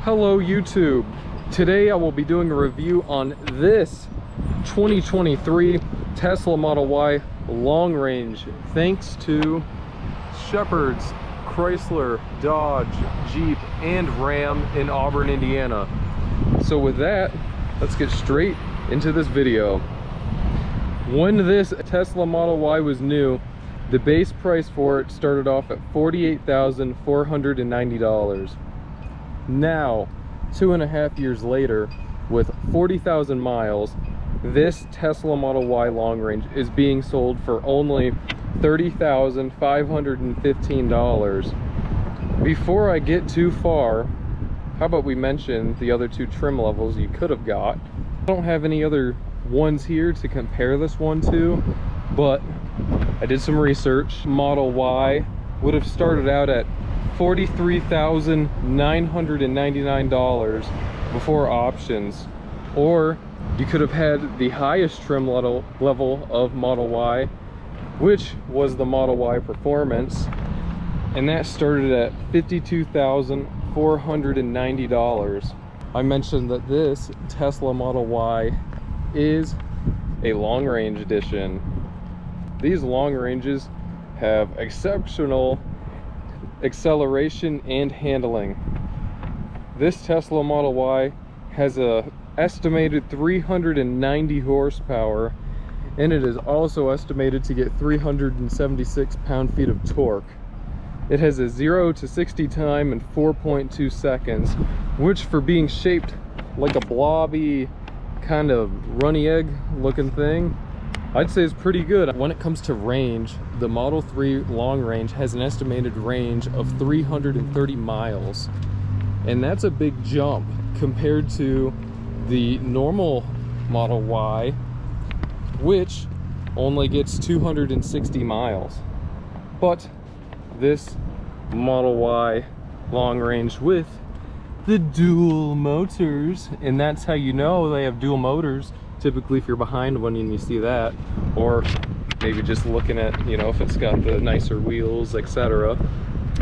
Hello YouTube. Today I will be doing a review on this 2023 Tesla Model Y long range, thanks to Shepherd's, Chrysler, Dodge, Jeep, and Ram in Auburn, Indiana. So with that, let's get straight into this video. When this Tesla Model Y was new, the base price for it started off at $48,490. Now, 2.5 years later, with 40,000 miles, this Tesla Model Y long range is being sold for only $30,515. Before I get too far, how about we mention the other two trim levels you could have got. I don't have any other ones here to compare this one to, but I did some research. Model Y would have started out at $43,999 before options, or you could have had the highest trim level of Model Y, which was the Model Y Performance, and that started at $52,490. I mentioned that this Tesla Model Y is a long range edition. These long ranges have exceptional acceleration and handling. This Tesla Model Y has a estimated 390 horsepower, and it is also estimated to get 376 pound-feet of torque. It has a 0 to 60 time in 4.2 seconds, which for being shaped like a blobby kind of runny egg looking thing, I'd say is pretty good. When it comes to range, the Model 3 long range has an estimated range of 330 miles. And that's a big jump compared to the normal Model Y, which only gets 260 miles. But this Model Y long range with the dual motors, and that's how you know they have dual motors. Typically if you're behind one and you see that, or maybe just looking at, you know, if it's got the nicer wheels, etc.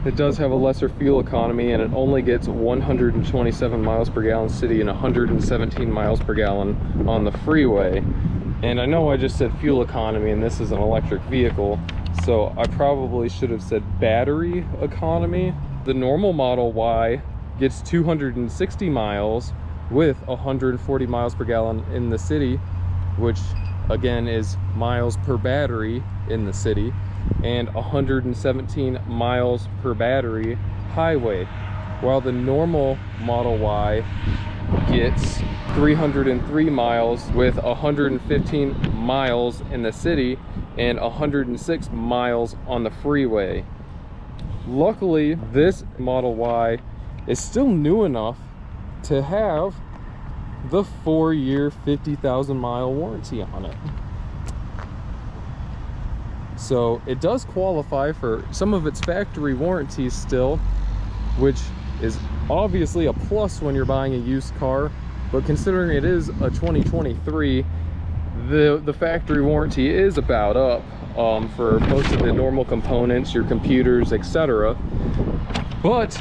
It does have a lesser fuel economy, and it only gets 127 miles per gallon city and 117 miles per gallon on the freeway. And I know I just said fuel economy and this is an electric vehicle, so I probably should have said battery economy. The normal Model Y gets 260 miles with 140 miles per gallon in the city, which again is miles per battery in the city, and 117 miles per battery highway, while the normal Model Y gets 303 miles with 115 miles in the city and 106 miles on the freeway. Luckily, this Model Y is still new enough to have the 4-year 50,000 mile warranty on it. So it does qualify for some of its factory warranties still, which is obviously a plus when you're buying a used car. But considering it is a 2023, the factory warranty is about up for most of the normal components, your computers, etc. But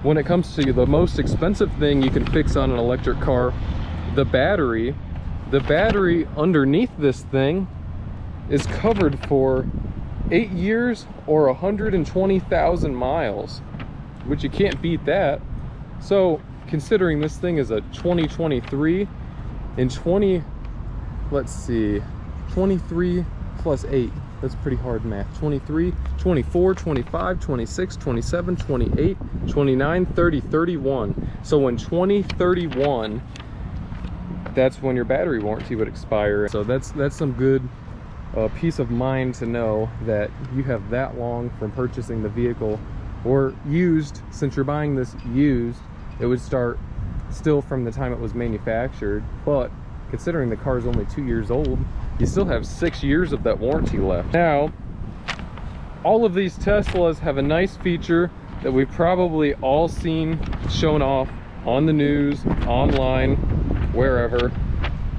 when it comes to the most expensive thing you can fix on an electric car, the battery underneath this thing is covered for 8 years or 120,000 miles, which you can't beat that. So considering this thing is a 2023 and 23 plus 8, that's pretty hard math. 23, 24, 25, 26, 27, 28, 29, 30, 31. So in 2031, that's when your battery warranty would expire. So that's some good peace of mind to know that you have that long from purchasing the vehicle, or used. Since you're buying this used, it would start still from the time it was manufactured, but considering the car is only 2 years old, you still have 6 years of that warranty left. Now, all of these Teslas have a nice feature that we've probably all seen shown off on the news, online, wherever,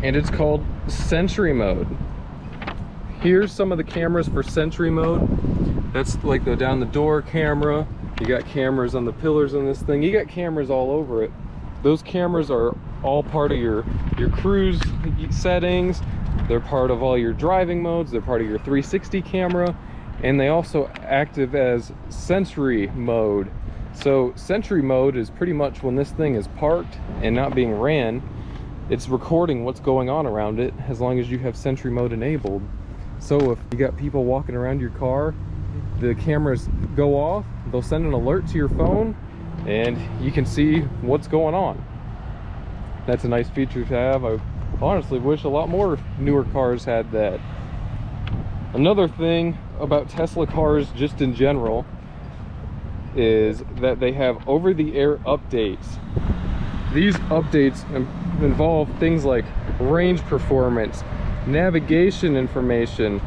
and it's called Sentry Mode. Here's some of the cameras for Sentry Mode. That's like the down the door camera. You got cameras on the pillars on this thing. You got cameras all over it. Those cameras are all part of your cruise settings. They're part of all your driving modes. They're part of your 360 camera, and they also active as Sentry mode. So Sentry mode is pretty much when this thing is parked and not being ran, it's recording what's going on around it as long as you have Sentry mode enabled. So if you got people walking around your car, the cameras go off, they'll send an alert to your phone, and you can see what's going on. That's a nice feature to have. I honestly wish a lot more newer cars had that. Another thing about Tesla cars just in general is that they have over-the-air updates. These updates involve things like range performance, navigation information.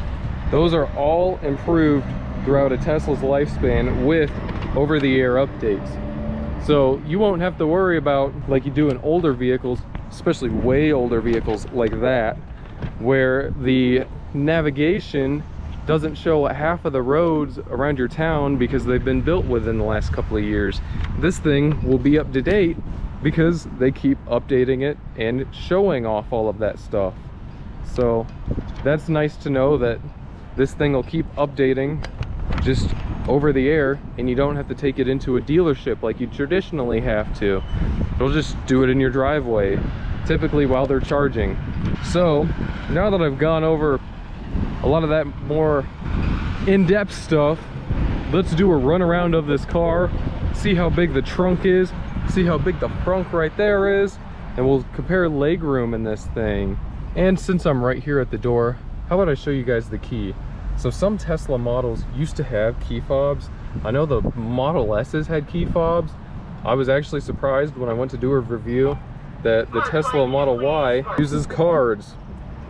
Those are all improved throughout a Tesla's lifespan with over-the-air updates. So you won't have to worry about, like you do in older vehicles, especially way older vehicles like that, where the navigation doesn't show half of the roads around your town because they've been built within the last couple of years. This thing will be up to date because they keep updating it and showing off all of that stuff. So that's nice to know that this thing will keep updating just over the air, and you don't have to take it into a dealership like you traditionally have to. It'll just do it in your driveway, typically while they're charging. So now that I've gone over a lot of that more in-depth stuff, let's do a run around of this car, see how big the trunk is, see how big the frunk right there is, and we'll compare leg room in this thing. And since I'm right here at the door, how about I show you guys the key? So some Tesla models used to have key fobs. I know the Model S's had key fobs. I was actually surprised when I went to do a review that the Tesla Model Y uses cards.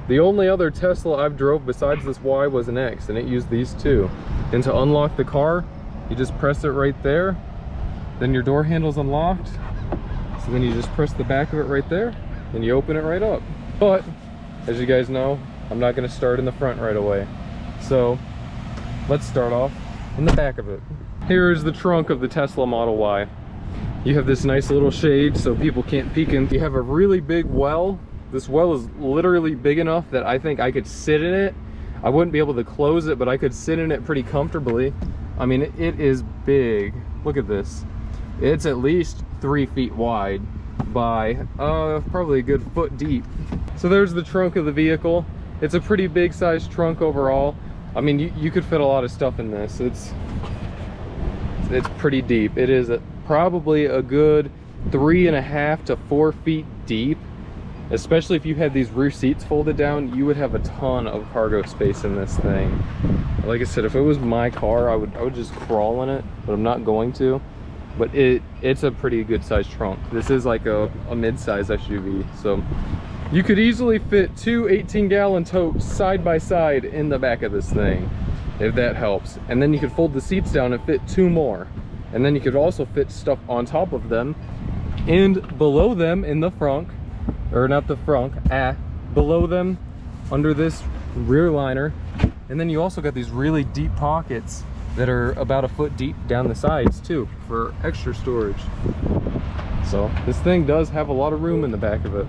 The only other Tesla I've drove besides this Y was an X, and it used these two. And to unlock the car, you just press it right there. Then your door handle's unlocked. So then you just press the back of it right there, and you open it right up. But, as you guys know, I'm not gonna start in the front right away. So let's start off in the back of it. Here is the trunk of the Tesla Model Y. You have this nice little shade so people can't peek in. You have a really big well. This well is literally big enough that I think I could sit in it. I wouldn't be able to close it, but I could sit in it pretty comfortably. I mean, it is big. Look at this. It's at least 3 feet wide by probably a good foot deep. So there's the trunk of the vehicle. It's a pretty big sized trunk overall. I mean, you could fit a lot of stuff in this. It's pretty deep. It is probably a good 3.5 to 4 feet deep. Especially if you had these rear seats folded down, you would have a ton of cargo space in this thing. Like I said, if it was my car, I would just crawl in it, but I'm not going to. But it's a pretty good sized trunk. This is like a mid-size SUV, so you could easily fit 2 18-gallon totes side by side in the back of this thing, if that helps. And then you could fold the seats down and fit 2 more. And then you could also fit stuff on top of them and below them in the frunk, or not the frunk, below them under this rear liner. And then you also got these really deep pockets that are about a foot deep down the sides too, for extra storage. So this thing does have a lot of room in the back of it.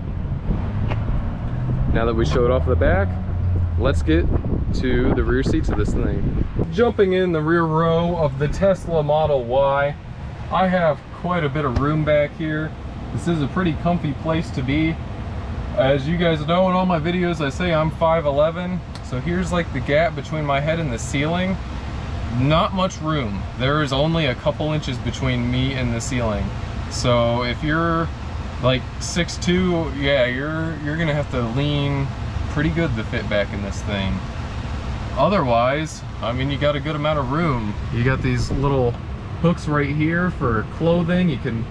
Now that we showed off the back, let's get to the rear seats of this thing. Jumping in the rear row of the Tesla Model Y, I have quite a bit of room back here. This is a pretty comfy place to be. As you guys know, in all my videos I say I'm 5'11", so here's like the gap between my head and the ceiling. Not much room. There is only a couple inches between me and the ceiling. So if you're like 6'2", yeah, you're gonna have to lean pretty good to fit back in this thing. Otherwise, I mean, you got a good amount of room. You got these little hooks right here for clothing. You can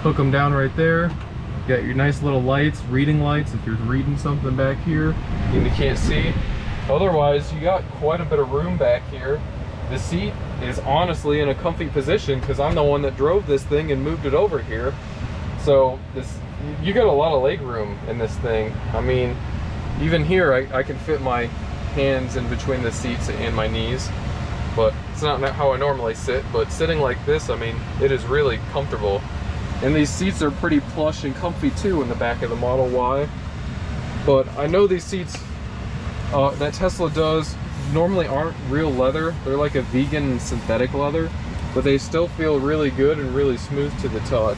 hook them down right there. You got your nice little lights, reading lights, if you're reading something back here and you can't see. Otherwise, you got quite a bit of room back here. The seat is honestly in a comfy position because I'm the one that drove this thing and moved it over here. So you got a lot of leg room in this thing. I mean, even here I can fit my hands in between the seats and my knees. but it's not how I normally sit. But sitting like this, I mean, it is really comfortable. And these seats are pretty plush and comfy too in the back of the Model Y. But I know these seats that Tesla does normally aren't real leather. They're like a vegan synthetic leather, but they still feel really good and really smooth to the touch.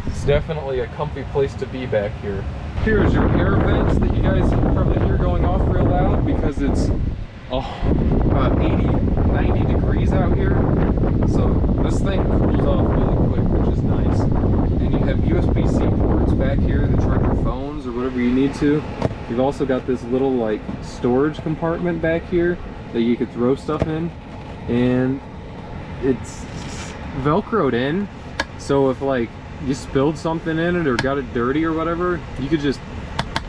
It's definitely a comfy place to be back here. Here's your air vents that you guys probably hear going off real loud because it's about 80, 90 degrees out here. So this thing cools off really quick, which is nice. And you have USB-C ports back here to charge your phones or whatever you need to. You've also got this little like storage compartment back here that you could throw stuff in. And it's Velcroed in. So if like you spilled something in it or got it dirty or whatever, you could just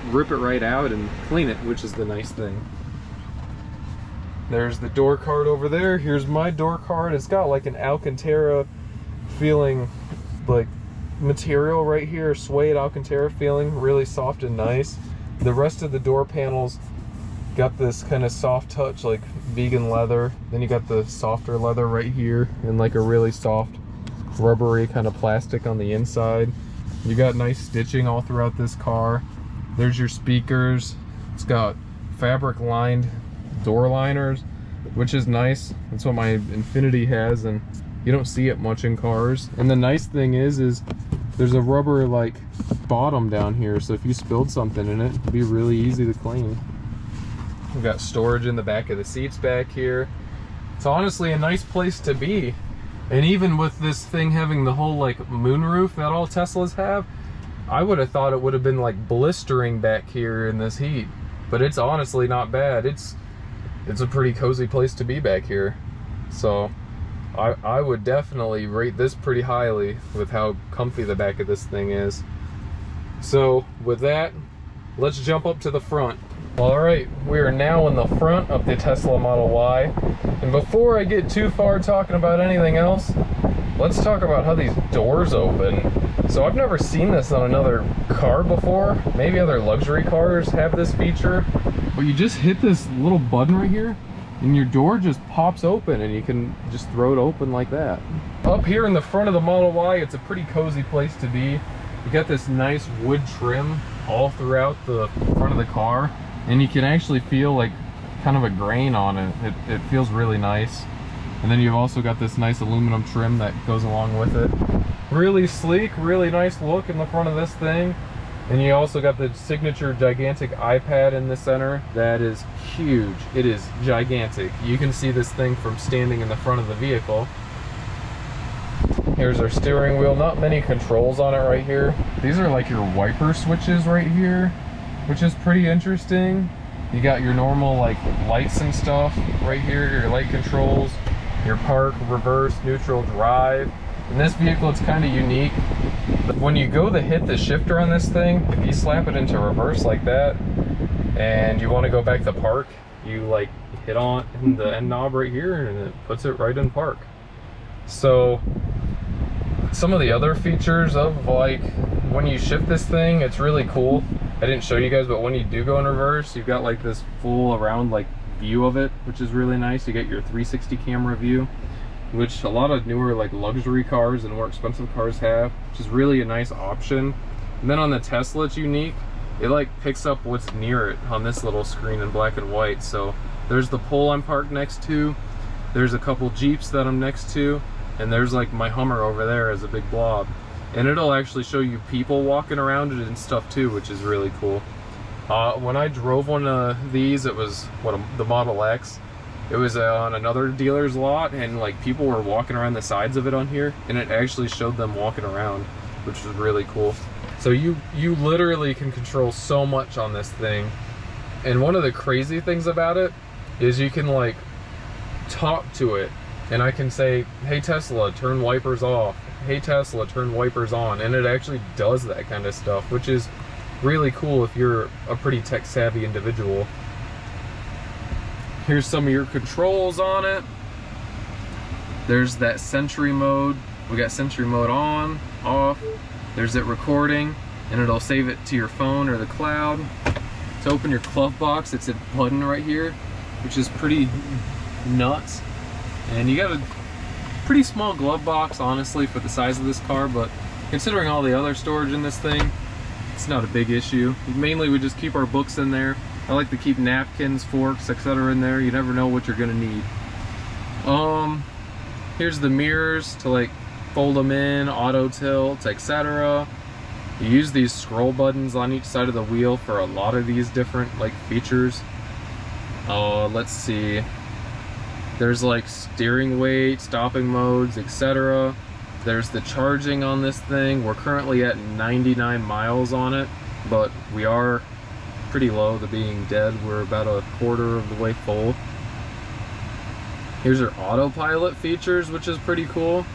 rip it right out and clean it, which is the nice thing. There's the door card over there. Here's my door card. It's got like an Alcantara feeling, like material right here, suede Alcantara feeling, really soft and nice. The rest of the door panels got this kind of soft touch, like vegan leather. Then you got the softer leather right here and like a really soft rubbery kind of plastic on the inside. You got nice stitching all throughout this car. There's your speakers. It's got fabric lined door liners, which is nice. That's what my Infiniti has, and you don't see it much in cars. And the nice thing is there's a rubber like bottom down here, so if you spilled something in it, it'd be really easy to clean. We've got storage in the back of the seats back here. It's honestly a nice place to be. And even with this thing having the whole like moonroof that all Teslas have, I would have thought it would have been like blistering back here in this heat. But it's honestly not bad. It's a pretty cozy place to be back here. So I would definitely rate this pretty highly with how comfy the back of this thing is. So with that, let's jump up to the front. Alright, we are now in the front of the Tesla Model Y. And before I get too far talking about anything else, let's talk about how these doors open. So I've never seen this on another car before. Maybe other luxury cars have this feature. But you just hit this little button right here, and your door just pops open, and you can just throw it open like that. Up here in the front of the Model Y, it's a pretty cozy place to be. You got this nice wood trim all throughout the front of the car, and you can actually feel like kind of a grain on it. It feels really nice. And then you've also got this nice aluminum trim that goes along with it. Really sleek, really nice look in the front of this thing. And you also got the signature gigantic iPad in the center. That is huge. It is gigantic. You can see this thing from standing in the front of the vehicle. Here's our steering wheel. Not many controls on it right here. These are like your wiper switches right here, which is pretty interesting. You got your normal like lights and stuff right here, your light controls, your park, reverse, neutral, drive. In this vehicle, it's kind of unique. When you go to hit the shifter on this thing, if you slap it into reverse like that, and you want to go back to park, you like hit on the end knob right here, and it puts it right in park. So some of the other features of like when you shift this thing, it's really cool. I didn't show you guys, but when you do go in reverse, you've got like this full around like view of it, which is really nice. You get your 360 camera view, which a lot of newer like luxury cars and more expensive cars have, which is really a nice option. And then on the Tesla, it's unique. It like picks up what's near it on this little screen in black and white. So there's the pole I'm parked next to, there's a couple Jeeps that I'm next to, and there's like my Hummer over there as a big blob. And it'll actually show you people walking around it and stuff too, which is really cool. When I drove one of these, it was the Model X. It was on another dealer's lot, and like people were walking around the sides of it on here, and it actually showed them walking around, which was really cool. So you literally can control so much on this thing. And one of the crazy things about it is you can like talk to it, and I can say, hey Tesla, turn wipers off. Hey Tesla, turn wipers on. And it actually does that kind of stuff, which is really cool if you're a pretty tech savvy individual. Here's some of your controls on it. There's that Sentry mode. We got Sentry mode on, off. There's it recording, and it'll save it to your phone or the cloud. To open your glove box, it's a button right here, which is pretty nuts. And you got a pretty small glove box, honestly, for the size of this car, but considering all the other storage in this thing, it's not a big issue. Mainly we just keep our books in there. I like to keep napkins, forks, etc. in there. You never know what you're gonna need. Here's the mirrors to like fold them in, auto tilt, etc. You use these scroll buttons on each side of the wheel for a lot of these different like features. Let's see. There's like steering weight, stopping modes, etc. There's the charging on this thing. We're currently at 99 miles on it, but we are pretty low to being dead. We're about a quarter of the way full. Here's your autopilot features, which is pretty cool.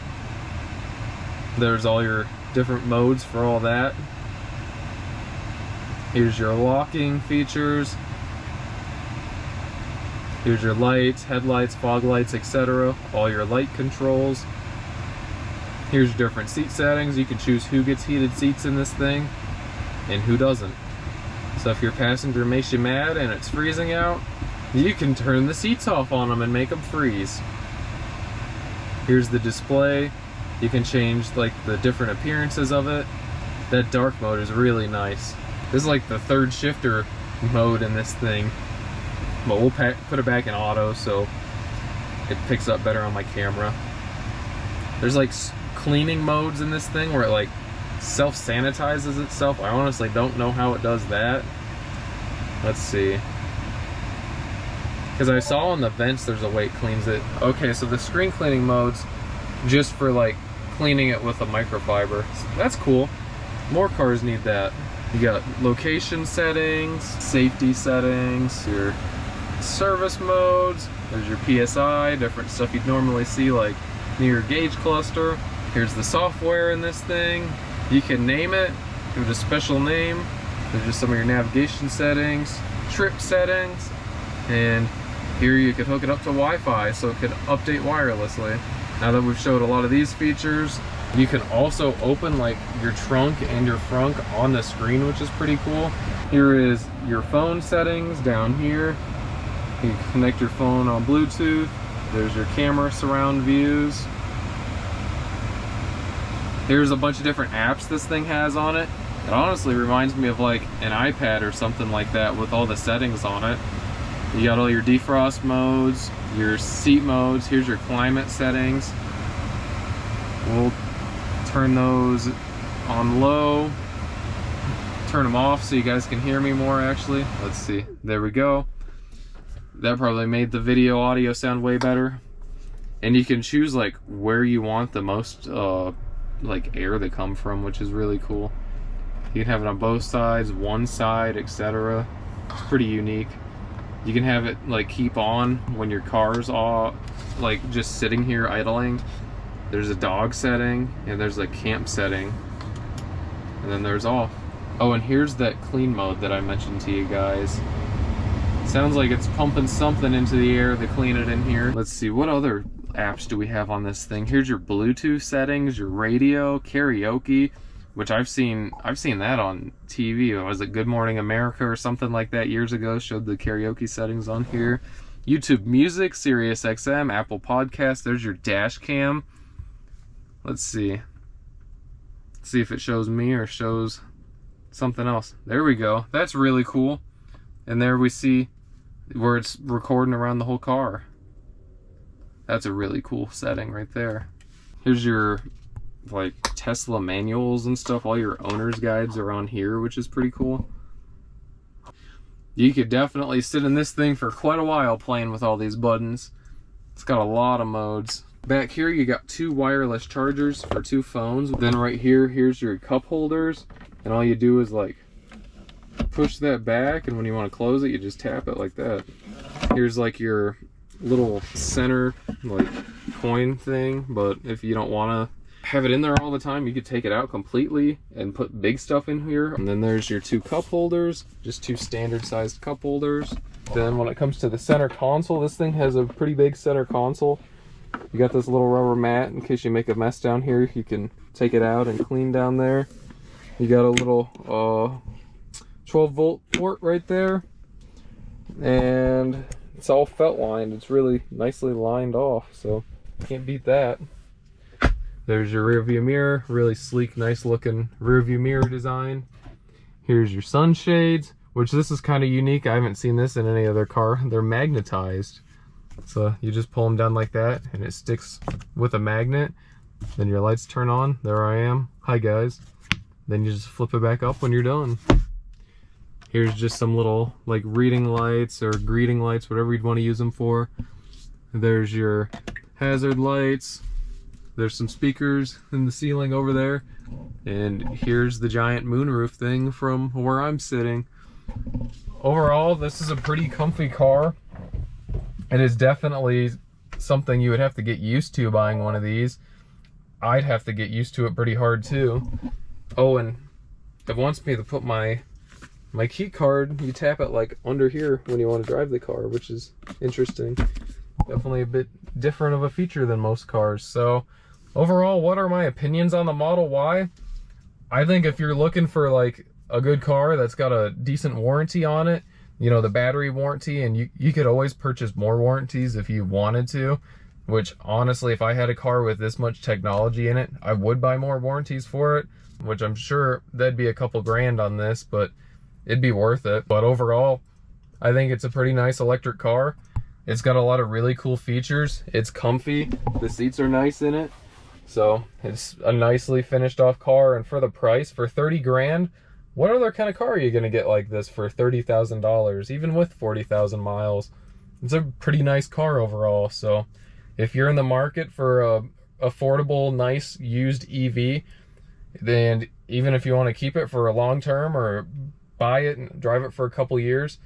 There's all your different modes for all that. Here's your locking features. Here's your lights, headlights, fog lights, etc. All your light controls. Here's your different seat settings. You can choose who gets heated seats in this thing and who doesn't. So if your passenger makes you mad and it's freezing out, you can turn the seats off on them and make them freeze. Here's the display. You can change like the different appearances of it. That dark mode is really nice. This is like the third shifter mode in this thing, but we'll put it back in auto so it picks up better on my camera. There's like cleaning modes in this thing where it like self-sanitizes itself. I honestly don't know how it does that. Let's see. Because I saw on the vents there's a way it cleans it. Okay, so the screen cleaning modes just for like cleaning it with a microfiber. So that's cool. More cars need that. You got location settings, safety settings, your service modes, there's your PSI, different stuff you'd normally see like near your gauge cluster. Here's the software in this thing. You can name it, give it a special name. There's just some of your navigation settings, trip settings, and here you could hook it up to Wi-Fi so it could update wirelessly. Now that we've showed a lot of these features, you can also open like your trunk and your frunk on the screen, which is pretty cool. Here is your phone settings down here. You can connect your phone on Bluetooth. There's your camera surround views. Here's a bunch of different apps this thing has on it. It honestly reminds me of like an iPad or something like that with all the settings on it. You got all your defrost modes, your seat modes. Here's your climate settings. We'll turn those on low, turn them off so you guys can hear me more actually. Let's see, there we go. That probably made the video audio sound way better. And you can choose like where you want the most like air to come from, which is really cool. You can have it on both sides, one side, etc. It's pretty unique. You can have it like keep on when your car's all like just sitting here idling. There's a dog setting and there's a camp setting, and then there's off. Oh, and here's that clean mode that I mentioned to you guys. Sounds like it's pumping something into the air to clean it in here. Let's see, what other apps do we have on this thing? Here's your Bluetooth settings, your radio, karaoke, which I've seen that on TV. Was it Good Morning America or something like that years ago? Showed the karaoke settings on here. YouTube Music, Sirius XM, Apple Podcasts. There's your dash cam. Let's see. Let's see if it shows me or shows something else. There we go. That's really cool. And there we see where it's recording around the whole car. That's a really cool setting right there. Here's your like Tesla manuals and stuff. All your owner's guides are on here, which is pretty cool. You could definitely sit in this thing for quite a while playing with all these buttons. It's got a lot of modes. Back here you got 2 wireless chargers for 2 phones. Then right here, here's your cup holders, and all you do is like push that back, and when you want to close it, you just tap it like that. Here's like your little center like coin thing, but if you don't want to have it in there all the time, you could take it out completely and put big stuff in here. And then there's your 2 cup holders, just 2 standard sized cup holders. Then when it comes to the center console, this thing has a pretty big center console. You got this little rubber mat in case you make a mess down here. You can take it out and clean down there. You got a little 12 volt port right there, and It's all felt lined. It's really nicely lined off, so can't beat that. There's your rear view mirror, really sleek, nice looking rear view mirror design. Here's your sunshades, which this is kind of unique. I haven't seen this in any other car. They're magnetized. So you just pull them down like that and it sticks with a magnet. Then your lights turn on. There I am. Hi guys. Then you just flip it back up when you're done. Here's just some little like reading lights or greeting lights, whatever you'd want to use them for. There's your hazard lights. There's some speakers in the ceiling over there. And here's the giant moonroof thing from where I'm sitting. Overall, this is a pretty comfy car. It is definitely something you would have to get used to buying one of these. I'd have to get used to it pretty hard too. Oh, and it wants me to put my key card, you tap it like under here when you want to drive the car, which is interesting. Definitely a bit different of a feature than most cars. So overall, what are my opinions on the Model Y? I think if you're looking for like a good car that's got a decent warranty on it, you know, the battery warranty, and you could always purchase more warranties if you wanted to, which honestly, if I had a car with this much technology in it, I would buy more warranties for it, which I'm sure that'd be a couple grand on this, but it'd be worth it. But overall, I think it's a pretty nice electric car. It's got a lot of really cool features. It's comfy. The seats are nice in it. So it's a nicely finished off car, and for the price, for 30 grand, what other kind of car are you gonna get like this for $30,000, even with 40,000 miles? It's a pretty nice car overall. So if you're in the market for a affordable, nice used EV, then even if you want to keep it for a long term or buy it and drive it for a couple years,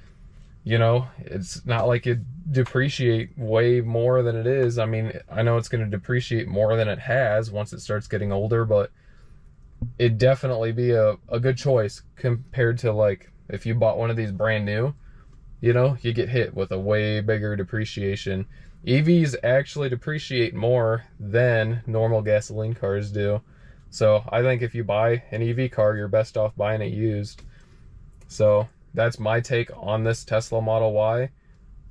you know, it's not like it depreciate way more than it is. I mean, I know it's going to depreciate more than it has once it starts getting older, but it'd definitely be a good choice compared to like if you bought one of these brand new. You know, you get hit with a way bigger depreciation. EVs actually depreciate more than normal gasoline cars do. So I think if you buy an EV car, you're best off buying it used. So that's my take on this Tesla Model Y.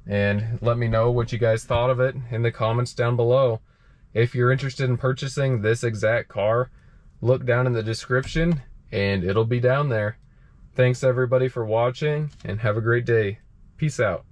And let me know what you guys thought of it in the comments down below. If you're interested in purchasing this exact car, look down in the description and it'll be down there. Thanks everybody for watching, and have a great day. Peace out.